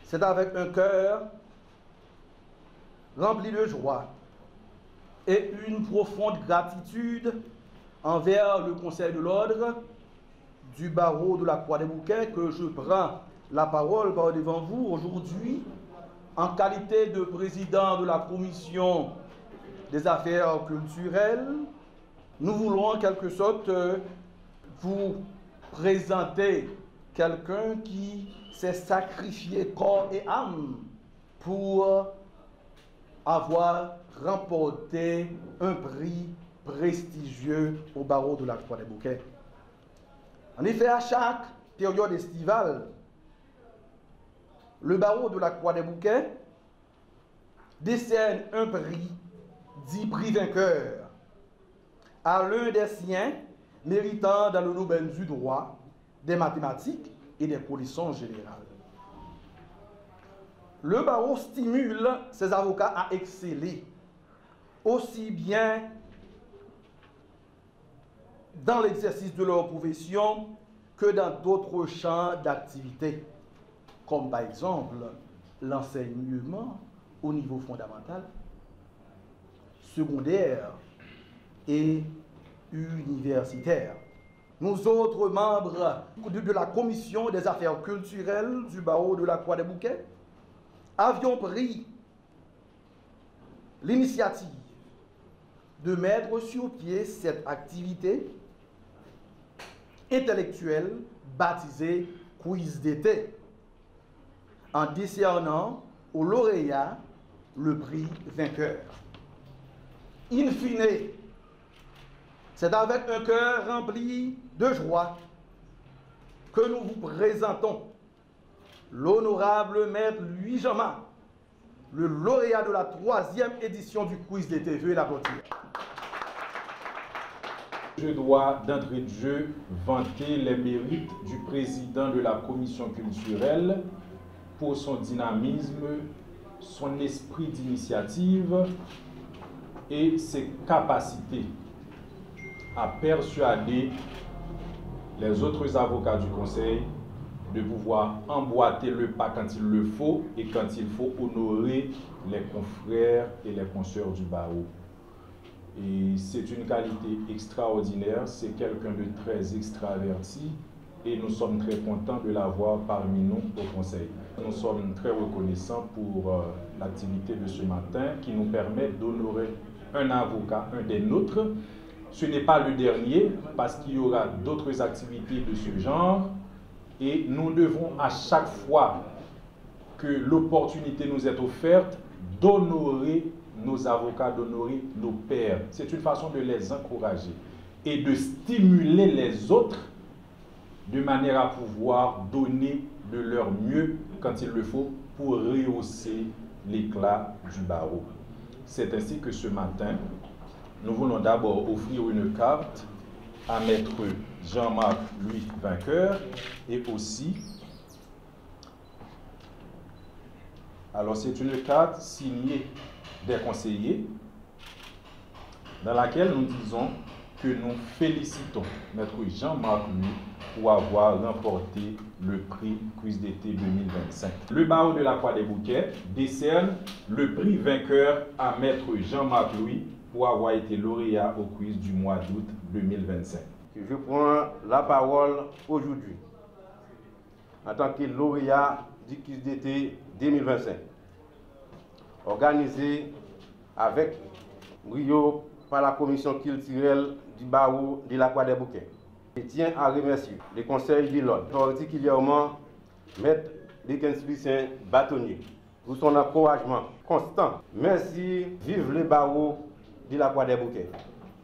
C'est avec un cœur rempli de joie et une profonde gratitude envers le Conseil de l'Ordre du barreau de la Croix-des-Bouquets que je prends la parole par devant vous aujourd'hui en qualité de président de la Commission des affaires culturelles. Nous voulons en quelque sorte vous présenter quelqu'un qui s'est sacrifié corps et âme pour avoir remporté un prix prestigieux au barreau de la Croix-des-Bouquets. En effet, à chaque période estivale, le barreau de la Croix-des-Bouquets décerne un prix, dit prix vainqueur, à l'un des siens méritant dans le domaine du droit, des mathématiques et des connaissances générales. Le barreau stimule ses avocats à exceller, aussi bien dans l'exercice de leur profession que dans d'autres champs d'activité, comme par exemple l'enseignement au niveau fondamental, secondaire et universitaire. Nous autres membres de la Commission des affaires culturelles du barreau de la Croix-des-Bouquets avions pris l'initiative de mettre sur pied cette activité intellectuelle baptisée Quiz d'été, en décernant aux lauréats le prix vainqueur. In fine, c'est avec un cœur rempli de joie que nous vous présentons l'honorable maître Louis Jean-Marc, le lauréat de la 3e édition du Quiz d'été. Veuillez l'applaudir. Je dois d'entrée de jeu vanter les mérites du président de la commission culturelle pour son dynamisme, son esprit d'initiative et ses capacités à persuader les autres avocats du Conseil de pouvoir emboîter le pas quand il le faut et quand il faut honorer les confrères et les consoeurs du barreau. Et c'est une qualité extraordinaire, c'est quelqu'un de très extraverti et nous sommes très contents de l'avoir parmi nous au Conseil. Nous sommes très reconnaissants pour l'activité de ce matin qui nous permet d'honorer un avocat, un des nôtres. Ce n'est pas le dernier parce qu'il y aura d'autres activités de ce genre et nous devons à chaque fois que l'opportunité nous est offerte d'honorer nos avocats, d'honorer nos pairs. C'est une façon de les encourager et de stimuler les autres de manière à pouvoir donner de leur mieux quand il le faut pour rehausser l'éclat du barreau. C'est ainsi que ce matin, nous voulons d'abord offrir une carte à maître Jean-Marc Louis vainqueur et aussi, alors c'est une carte signée des conseillers dans laquelle nous disons que nous félicitons maître Jean-Marc Louis pour avoir remporté le prix Quiz d'été 2025. Le barreau de la Croix-des-Bouquets décerne le prix vainqueur à maître Jean-Marc Louis pour avoir été lauréat au quiz du mois d'août 2025. Je prends la parole aujourd'hui en tant que lauréat du quiz d'été 2025, organisé avec brio par la commission culturelle du barreau de la Croix-des-Bouquets. Je tiens à remercier le Conseil de l'Ordre, particulièrement Maître Lucien Bâtonnier, pour son encouragement constant. Merci, vive le barreau de la Croix-des-Bouquets.